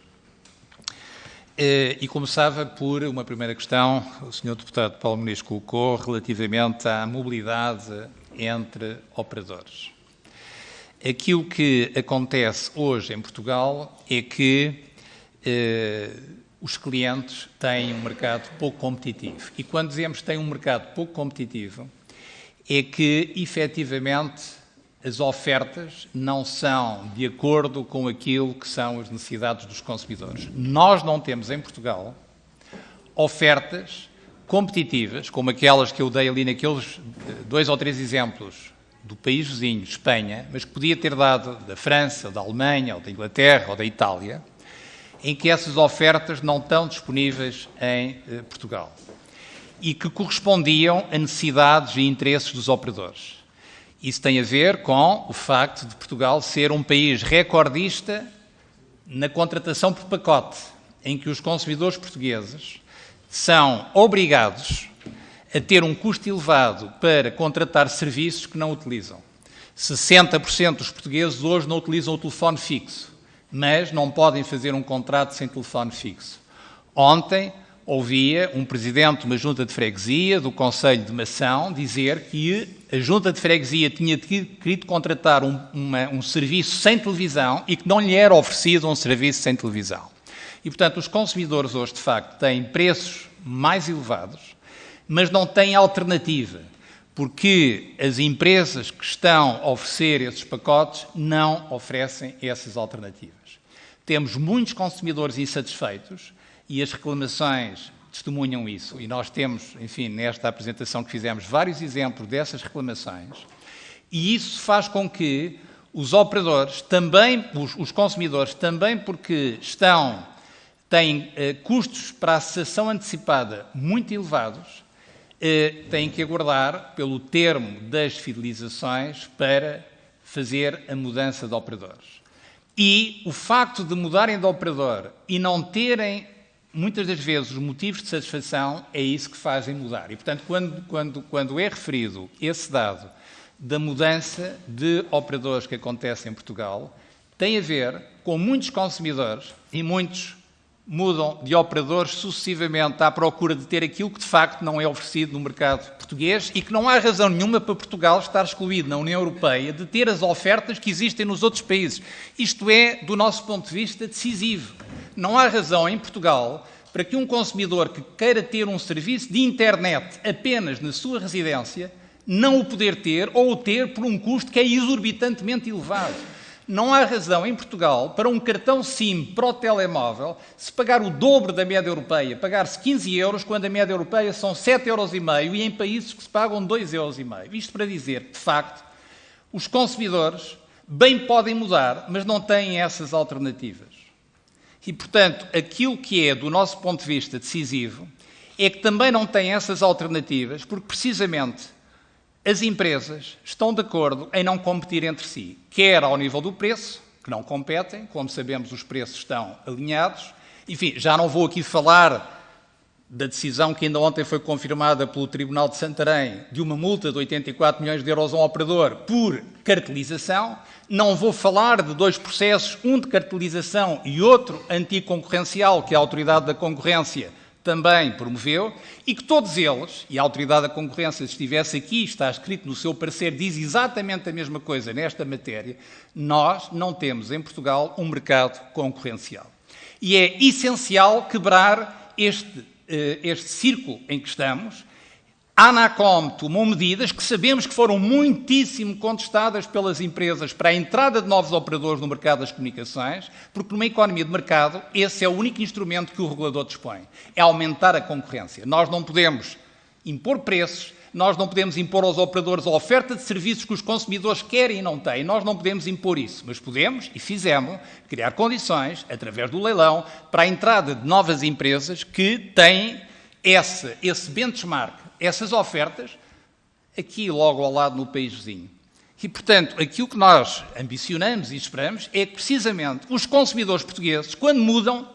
E começava por uma primeira questão, o senhor deputado Paulo Muniz colocou, relativamente à mobilidade entre operadores. Aquilo que acontece hoje em Portugal é que os clientes têm um mercado pouco competitivo. E quando dizemos que têm um mercado pouco competitivo, é que, efetivamente, as ofertas não são de acordo com aquilo que são as necessidades dos consumidores. Nós não temos em Portugal ofertas competitivas, como aquelas que eu dei ali naqueles 2 ou 3 exemplos do país vizinho, Espanha, mas que podia ter dado da França, da Alemanha, ou da Inglaterra, ou da Itália, em que essas ofertas não estão disponíveis em Portugal e que correspondiam a necessidades e interesses dos operadores. Isso tem a ver com o facto de Portugal ser um país recordista na contratação por pacote, em que os consumidores portugueses são obrigados a ter um custo elevado para contratar serviços que não utilizam. 60% dos portugueses hoje não utilizam o telefone fixo, mas não podem fazer um contrato sem telefone fixo. Ontem ouvia um presidente de uma junta de freguesia do Conselho de Mação dizer que a junta de freguesia tinha querido contratar um serviço sem televisão e que não lhe era oferecido um serviço sem televisão. E, portanto, os consumidores hoje, de facto, têm preços mais elevados, mas não têm alternativa, porque as empresas que estão a oferecer esses pacotes não oferecem essas alternativas. Temos muitos consumidores insatisfeitos e as reclamações testemunham isso. E nós temos, enfim, nesta apresentação que fizemos, vários exemplos dessas reclamações. E isso faz com que os operadores, também, os consumidores, também porque têm custos para a cessação antecipada muito elevados, têm que aguardar pelo termo das fidelizações para fazer a mudança de operadores. E o facto de mudarem de operador e não terem, muitas das vezes, os motivos de satisfação, é isso que fazem mudar. E, portanto, quando é referido esse dado da mudança de operadores que acontece em Portugal, tem a ver com muitos consumidores, e muitos mudam de operadores sucessivamente à procura de ter aquilo que de facto não é oferecido no mercado português e que não há razão nenhuma para Portugal estar excluído na União Europeia de ter as ofertas que existem nos outros países. Isto é, do nosso ponto de vista, decisivo. Não há razão em Portugal para que um consumidor que queira ter um serviço de internet apenas na sua residência não o poder ter ou o ter por um custo que é exorbitantemente elevado. Não há razão em Portugal para um cartão SIM para o telemóvel se pagar o dobro da média europeia, pagar-se 15 euros, quando a média europeia são 7,5 euros e em países que se pagam 2,5 euros. Isto para dizer que, de facto, os consumidores bem podem mudar, mas não têm essas alternativas. E, portanto, aquilo que é, do nosso ponto de vista, decisivo, é que também não têm essas alternativas, porque, precisamente, as empresas estão de acordo em não competir entre si, quer ao nível do preço, que não competem, como sabemos os preços estão alinhados. Enfim, já não vou aqui falar da decisão que ainda ontem foi confirmada pelo Tribunal de Santarém de uma multa de 84 milhões de euros a um operador por cartelização. Não vou falar de dois processos, um de cartelização e outro anticoncorrencial, que a Autoridade da Concorrência também promoveu, e que todos eles, e a Autoridade da Concorrência, se estivesse aqui, está escrito no seu parecer, diz exatamente a mesma coisa nesta matéria, nós não temos em Portugal um mercado concorrencial. E é essencial quebrar este círculo em que estamos. A Anacom tomou medidas que sabemos que foram muitíssimo contestadas pelas empresas para a entrada de novos operadores no mercado das comunicações, porque numa economia de mercado esse é o único instrumento que o regulador dispõe, é aumentar a concorrência. Nós não podemos impor preços, nós não podemos impor aos operadores a oferta de serviços que os consumidores querem e não têm, nós não podemos impor isso, mas podemos, e fizemos, criar condições, através do leilão, para a entrada de novas empresas que têm esse benchmark, essas ofertas, aqui logo ao lado no país vizinho. E, portanto, aquilo que nós ambicionamos e esperamos é que, precisamente, os consumidores portugueses, quando mudam,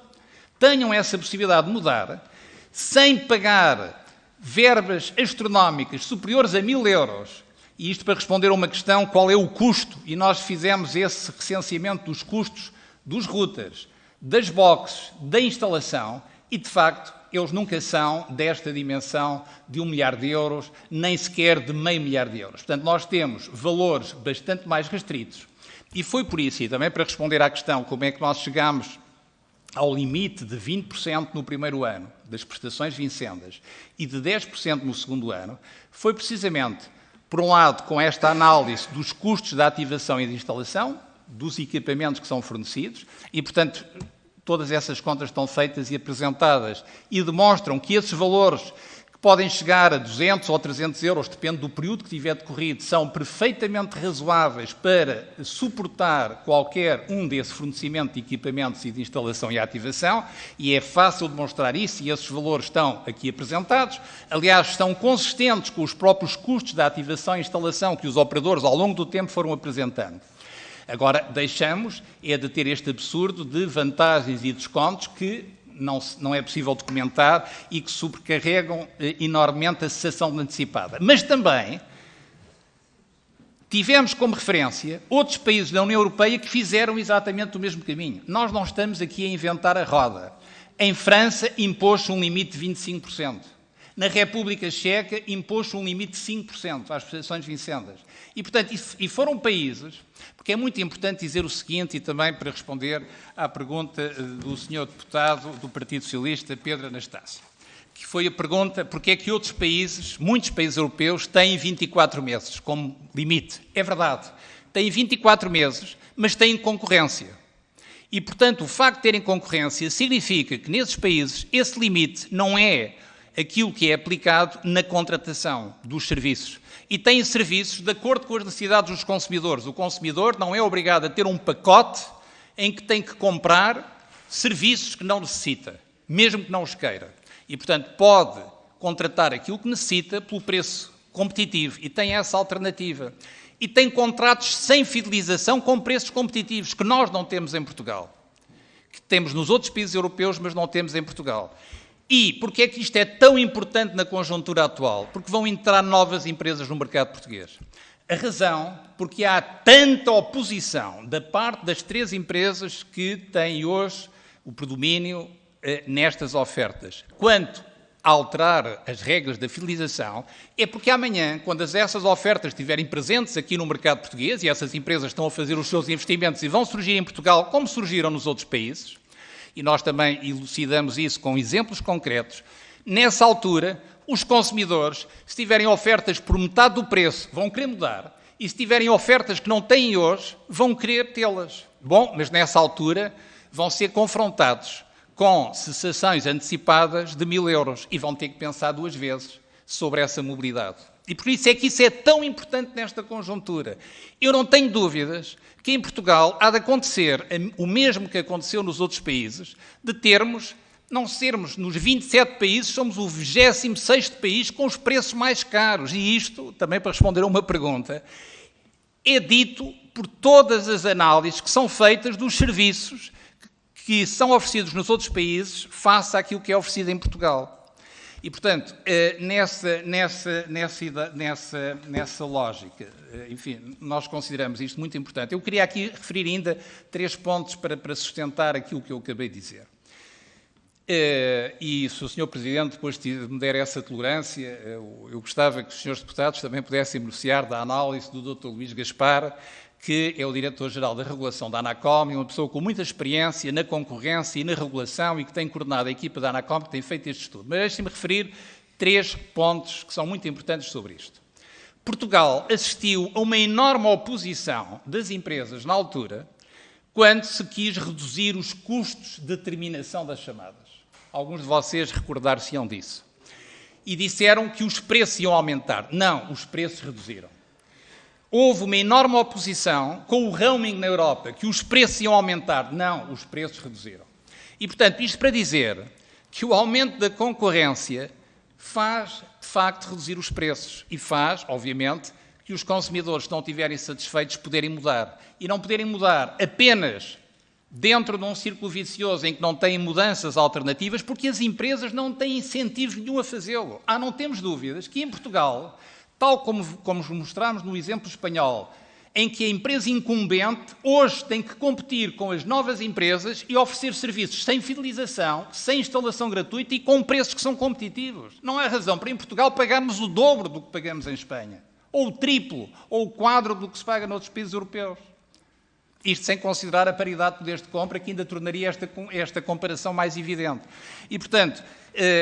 tenham essa possibilidade de mudar, sem pagar verbas astronómicas superiores a 1.000 euros. E isto para responder a uma questão, qual é o custo? E nós fizemos esse recenseamento dos custos dos routers, das boxes, da instalação, e, de facto, eles nunca são desta dimensão de 1 milhar de euros, nem sequer de meio milhar de euros. Portanto, nós temos valores bastante mais restritos. E foi por isso, e também para responder à questão como é que nós chegamos ao limite de 20% no primeiro ano das prestações vincendas e de 10% no segundo ano, foi precisamente, por um lado, com esta análise dos custos da ativação e de instalação, dos equipamentos que são fornecidos, e, portanto, todas essas contas estão feitas e apresentadas e demonstram que esses valores, que podem chegar a 200 ou 300 euros, depende do período que tiver decorrido, são perfeitamente razoáveis para suportar qualquer um desse fornecimento de equipamentos e de instalação e ativação, e é fácil demonstrar isso, e esses valores estão aqui apresentados. Aliás, estão consistentes com os próprios custos da ativação e instalação que os operadores ao longo do tempo foram apresentando. Agora, deixamos de ter este absurdo de vantagens e descontos que não é possível documentar e que sobrecarregam enormemente a cessação antecipada. Mas também tivemos como referência outros países da União Europeia que fizeram exatamente o mesmo caminho. Nós não estamos aqui a inventar a roda. Em França, impôs-se um limite de 25%. Na República Checa, impôs-se um limite de 5% às prestações vincendas. E, portanto, foram países, porque é muito importante dizer o seguinte, e também para responder à pergunta do Sr. Deputado do Partido Socialista, Pedro Anastácio, que foi a pergunta, porque é que outros países, muitos países europeus, têm 24 meses como limite. É verdade, têm 24 meses, mas têm concorrência. E, portanto, o facto de terem concorrência significa que, nesses países, esse limite não é aquilo que é aplicado na contratação dos serviços. E têm serviços de acordo com as necessidades dos consumidores. O consumidor não é obrigado a ter um pacote em que tem que comprar serviços que não necessita, mesmo que não os queira. E, portanto, pode contratar aquilo que necessita pelo preço competitivo e tem essa alternativa. E tem contratos sem fidelização com preços competitivos, que nós não temos em Portugal. Que temos nos outros países europeus, mas não temos em Portugal. E porquê é que isto é tão importante na conjuntura atual? Porque vão entrar novas empresas no mercado português. A razão, porque há tanta oposição da parte das 3 empresas que têm hoje o predomínio nestas ofertas. Quanto a alterar as regras da fidelização, é porque amanhã, quando essas ofertas estiverem presentes aqui no mercado português, e essas empresas estão a fazer os seus investimentos e vão surgir em Portugal como surgiram nos outros países, e nós também elucidamos isso com exemplos concretos, nessa altura, os consumidores, se tiverem ofertas por metade do preço, vão querer mudar, e se tiverem ofertas que não têm hoje, vão querer tê-las. Bom, mas nessa altura vão ser confrontados com cessações antecipadas de 1.000 euros e vão ter que pensar 2 vezes sobre essa mobilidade. E por isso é que isso é tão importante nesta conjuntura. Eu não tenho dúvidas que em Portugal há de acontecer o mesmo que aconteceu nos outros países, de termos, não sermos nos 27 países, somos o 26º país com os preços mais caros. E isto, também para responder a uma pergunta, é dito por todas as análises que são feitas dos serviços que são oferecidos nos outros países face àquilo que é oferecido em Portugal. E, portanto, nessa lógica, enfim, nós consideramos isto muito importante. Eu queria aqui referir ainda 3 pontos para sustentar aquilo que eu acabei de dizer. E se o Sr. Presidente depois me der essa tolerância, eu gostava que os Srs. Deputados também pudessem beneficiar da análise do Dr. Luís Gaspar, que é o Diretor-Geral da Regulação da ANACOM e uma pessoa com muita experiência na concorrência e na regulação e que tem coordenado a equipa da ANACOM que tem feito este estudo. Mas deixem-me referir 3 pontos que são muito importantes sobre isto. Portugal assistiu a uma enorme oposição das empresas na altura quando se quis reduzir os custos de terminação das chamadas. Alguns de vocês recordar-se-ão disso. E disseram que os preços iam aumentar. Não, os preços reduziram. Houve uma enorme oposição com o roaming na Europa, que os preços iam aumentar. Não, os preços reduziram. E, portanto, isto para dizer que o aumento da concorrência faz, de facto, reduzir os preços. E faz, obviamente, que os consumidores que não estiverem satisfeitos poderem mudar. E não poderem mudar apenas dentro de um círculo vicioso em que não têm mudanças alternativas, porque as empresas não têm incentivo nenhum a fazê-lo. Não temos dúvidas que em Portugal, tal como mostramos no exemplo espanhol, em que a empresa incumbente hoje tem que competir com as novas empresas e oferecer serviços sem fidelização, sem instalação gratuita e com preços que são competitivos. Não há razão para em Portugal pagarmos o dobro do que pagamos em Espanha, ou o triplo, ou o quádruplo do que se paga noutros países europeus. Isto sem considerar a paridade de poderes de compra, que ainda tornaria esta comparação mais evidente. E, portanto,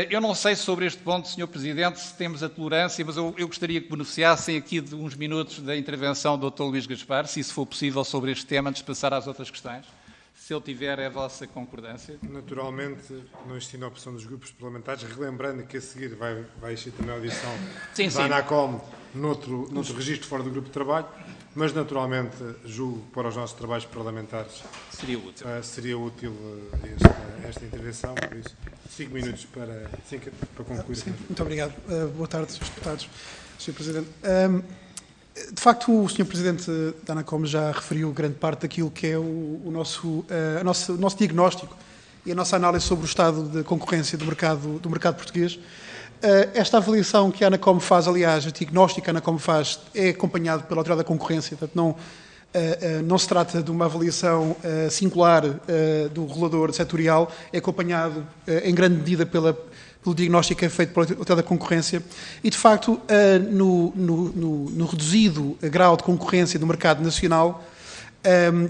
eu não sei sobre este ponto, Sr. Presidente, se temos a tolerância, mas eu gostaria que beneficiassem aqui de uns minutos da intervenção do Dr. Luís Gaspar, se isso for possível sobre este tema, antes de passar às outras questões. Se ele tiver a vossa concordância. Naturalmente, não existindo a opção dos grupos parlamentares, relembrando que a seguir vai existir também a audição da ANACOM noutro registro fora do grupo de trabalho, mas naturalmente julgo que para os nossos trabalhos parlamentares seria útil esta intervenção, por isso 5 minutos para concluir. Sim, muito obrigado. Boa tarde, Srs. Deputados, Sr. Presidente. De facto, o Sr. Presidente da ANACOM já referiu grande parte daquilo que é o nosso diagnóstico e a nossa análise sobre o estado de concorrência do mercado português. Esta avaliação que a ANACOM faz, aliás, o diagnóstico que a ANACOM faz, é acompanhado pela Autoridade da Concorrência, portanto não se trata de uma avaliação singular do regulador setorial, é acompanhado em grande medida pelo diagnóstico que é feito pela Autoridade da Concorrência e, de facto, no reduzido grau de concorrência do mercado nacional,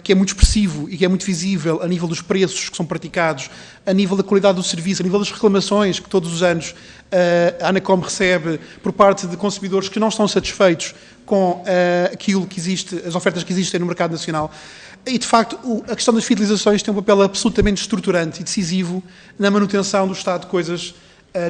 que é muito expressivo e que é muito visível a nível dos preços que são praticados, a nível da qualidade do serviço, a nível das reclamações que todos os anos a ANACOM recebe por parte de consumidores que não estão satisfeitos com aquilo que existe, as ofertas que existem no mercado nacional. E, de facto, a questão das fidelizações tem um papel absolutamente estruturante e decisivo na manutenção do estado de coisas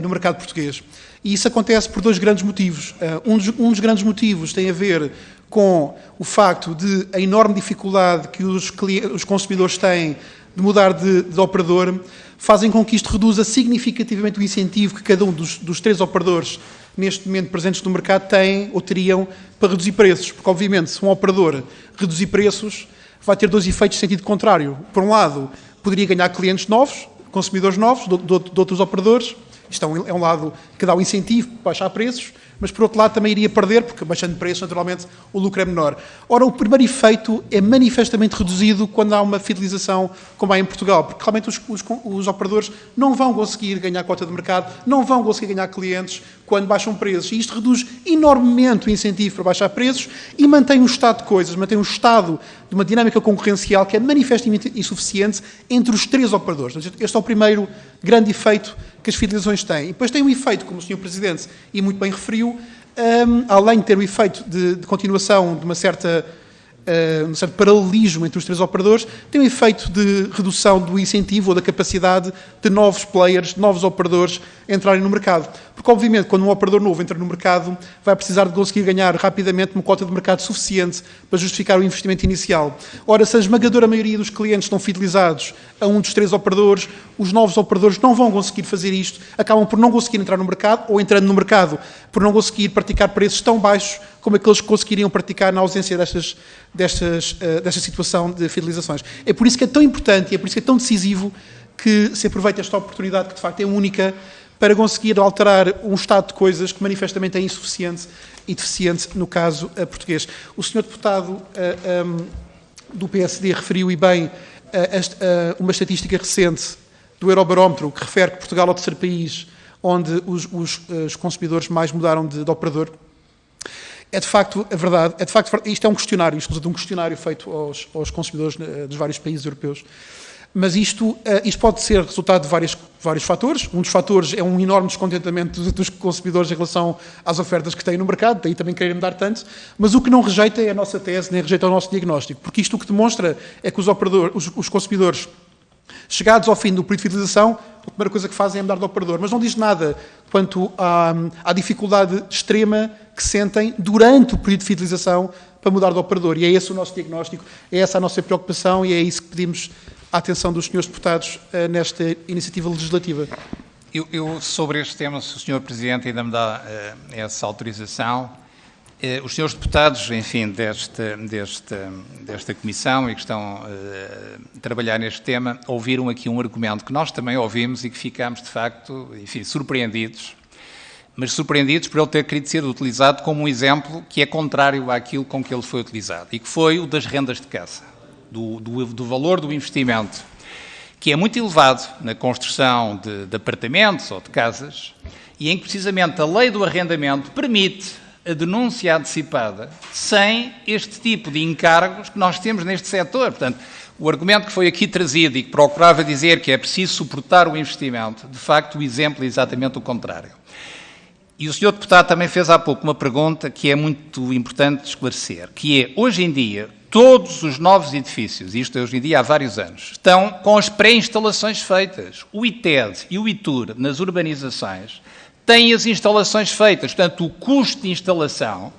no mercado português. E isso acontece por 2 grandes motivos. Um dos grandes motivos tem a ver com o facto de a enorme dificuldade que os consumidores têm de mudar de operador, fazem com que isto reduza significativamente o incentivo que cada um dos 3 operadores neste momento presentes no mercado têm ou teriam para reduzir preços. Porque, obviamente, se um operador reduzir preços, vai ter 2 efeitos de sentido contrário. Por um lado, poderia ganhar clientes novos, consumidores novos, de outros operadores. Isto é um lado que dá o incentivo para baixar preços, mas por outro lado também iria perder, porque baixando preços, naturalmente, o lucro é menor. Ora, o primeiro efeito é manifestamente reduzido quando há uma fidelização, como há em Portugal, porque realmente os operadores não vão conseguir ganhar cota de mercado, não vão conseguir ganhar clientes quando baixam preços. E isto reduz enormemente o incentivo para baixar preços e mantém um estado de coisas, mantém um estado de uma dinâmica concorrencial que é manifestamente insuficiente entre os 3 operadores. Este é o primeiro grande efeito que as fidelizações têm. E depois tem um efeito, como o Sr. Presidente e muito bem referiu, além de ter o efeito de continuação de um certo paralelismo entre os 3 operadores, tem um efeito de redução do incentivo ou da capacidade de novos players, de novos operadores entrarem no mercado. Porque, obviamente, quando um operador novo entra no mercado, vai precisar de conseguir ganhar rapidamente uma cota de mercado suficiente para justificar o investimento inicial. Ora, se a esmagadora maioria dos clientes estão fidelizados a um dos 3 operadores, os novos operadores não vão conseguir fazer isto, acabam por não conseguir entrar no mercado, ou entrando no mercado, por não conseguir praticar preços tão baixos como aqueles que conseguiriam praticar na ausência desta situação de fidelizações. É por isso que é tão importante e é por isso que é tão decisivo que se aproveite esta oportunidade, que de facto é única, para conseguir alterar um estado de coisas que manifestamente é insuficiente e deficiente no caso português. O Sr. Deputado do PSD referiu e bem uma estatística recente do Eurobarómetro que refere que Portugal é o 3º país onde os consumidores mais mudaram de operador. É de facto a verdade. Isto é um questionário, isto é um questionário feito aos consumidores dos vários países europeus. Mas isto pode ser resultado de vários fatores. Um dos fatores é um enorme descontentamento dos consumidores em relação às ofertas que têm no mercado, daí também querem mudar tanto. Mas o que não rejeita é a nossa tese, nem rejeita o nosso diagnóstico. Porque isto o que demonstra é que os consumidores, chegados ao fim do período de fidelização, a primeira coisa que fazem é mudar de operador. Mas não diz nada quanto à dificuldade extrema que sentem durante o período de fidelização para mudar de operador. E é esse o nosso diagnóstico, é essa a nossa preocupação e é isso que pedimos à atenção dos senhores deputados nesta iniciativa legislativa. Eu, sobre este tema, se o Sr. Presidente ainda me dá essa autorização, os senhores deputados, enfim, desta comissão e que estão a trabalhar neste tema, ouviram aqui um argumento que nós também ouvimos e que ficámos, de facto, enfim, surpreendidos, mas surpreendidos por ele ter querido ser utilizado como um exemplo que é contrário àquilo com que ele foi utilizado, e que foi o das rendas de casa, do valor do investimento, que é muito elevado na construção de apartamentos ou de casas, e em que precisamente a lei do arrendamento permite a denúncia antecipada sem este tipo de encargos que nós temos neste setor. Portanto, o argumento que foi aqui trazido e que procurava dizer que é preciso suportar o investimento, de facto o exemplo é exatamente o contrário. E o Sr. Deputado também fez há pouco uma pergunta que é muito importante esclarecer, que é, hoje em dia, todos os novos edifícios, isto hoje em dia há vários anos, estão com as pré-instalações feitas. O ITED e o ITUR, nas urbanizações, têm as instalações feitas. Portanto, o custo de instalação,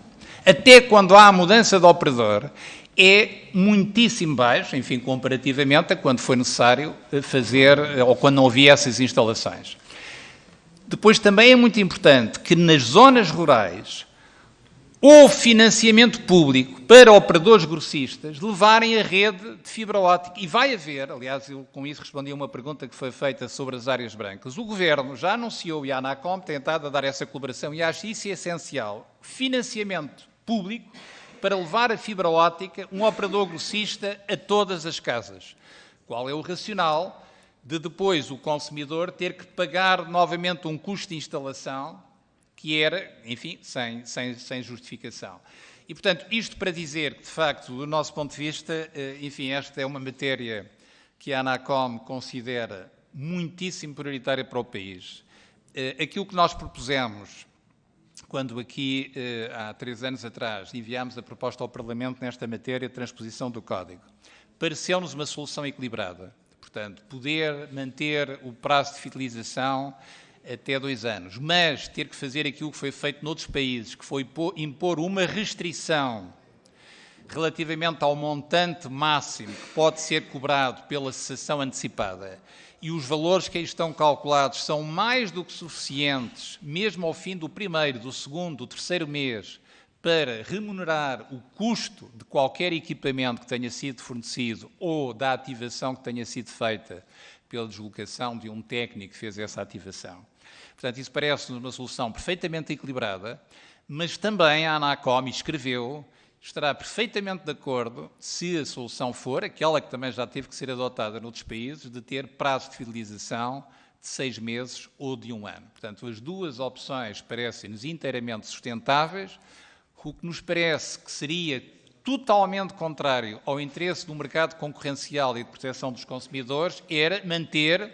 até quando há a mudança de operador, é muitíssimo baixo, enfim, comparativamente a quando foi necessário fazer, ou quando não havia essas instalações. Depois também é muito importante que nas zonas rurais houve financiamento público para operadores grossistas levarem a rede de fibra óptica. E vai haver, aliás, eu com isso respondi a uma pergunta que foi feita sobre as áreas brancas. O Governo já anunciou e a ANACOM tem tentado a dar essa colaboração e acho isso essencial. Financiamento público para levar a fibra óptica, um operador grossista, a todas as casas. Qual é o racional de depois o consumidor ter que pagar novamente um custo de instalação que era, enfim, sem justificação. E, portanto, isto para dizer que, de facto, do nosso ponto de vista, enfim, esta é uma matéria que a ANACOM considera muitíssimo prioritária para o país. Aquilo que nós propusemos, quando aqui, há 3 anos atrás, enviámos a proposta ao Parlamento nesta matéria de transposição do Código, pareceu-nos uma solução equilibrada. Portanto, poder manter o prazo de fidelização até 2 anos, mas ter que fazer aquilo que foi feito noutros países, que foi impor uma restrição relativamente ao montante máximo que pode ser cobrado pela cessação antecipada, e os valores que aí estão calculados são mais do que suficientes, mesmo ao fim do primeiro, do segundo, do terceiro mês, para remunerar o custo de qualquer equipamento que tenha sido fornecido ou da ativação que tenha sido feita pela deslocação de um técnico que fez essa ativação. Portanto, isso parece-nos uma solução perfeitamente equilibrada, mas também a ANACOM escreveu, estará perfeitamente de acordo se a solução for, aquela que também já teve que ser adotada noutros países, de ter prazo de fidelização de 6 meses ou de 1 ano. Portanto, as duas opções parecem-nos inteiramente sustentáveis. O que nos parece que seria totalmente contrário ao interesse do mercado concorrencial e de proteção dos consumidores era manter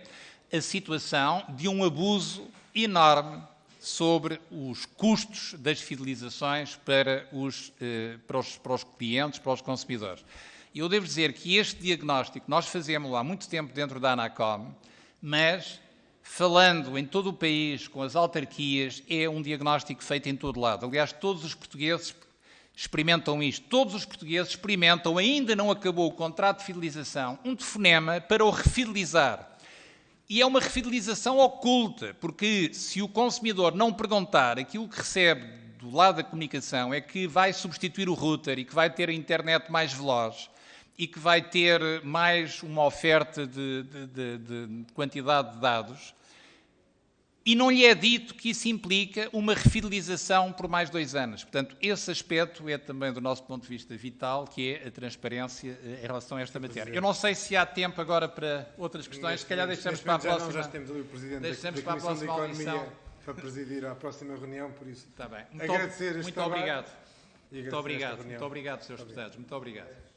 a situação de um abuso enorme sobre os custos das fidelizações para os clientes, para os consumidores. Eu devo dizer que este diagnóstico nós fazemos há muito tempo dentro da ANACOM, mas falando em todo o país, com as autarquias, é um diagnóstico feito em todo lado. Aliás, todos os portugueses experimentam isto. Todos os portugueses experimentam, ainda não acabou o contrato de fidelização, um telefonema para o refidelizar. E é uma refidelização oculta, porque se o consumidor não perguntar, aquilo que recebe do lado da comunicação é que vai substituir o router e que vai ter a internet mais veloz e que vai ter mais uma oferta de quantidade de dados, e não lhe é dito que isso implica uma refidelização por mais 2 anos. Portanto, esse aspecto é também, do nosso ponto de vista, vital, que é a transparência em relação a esta matéria. Eu não sei se há tempo agora para outras questões, se calhar deixamos para a próxima. Já temos ali o Presidente Deixamos da para a Comissão de próxima Economia audição. para presidir a próxima reunião, por isso. Está bem. Agradecer este muito trabalho obrigado. e agradecer Muito esta obrigado. reunião. Muito obrigado, Srs. Deputados. Muito obrigado.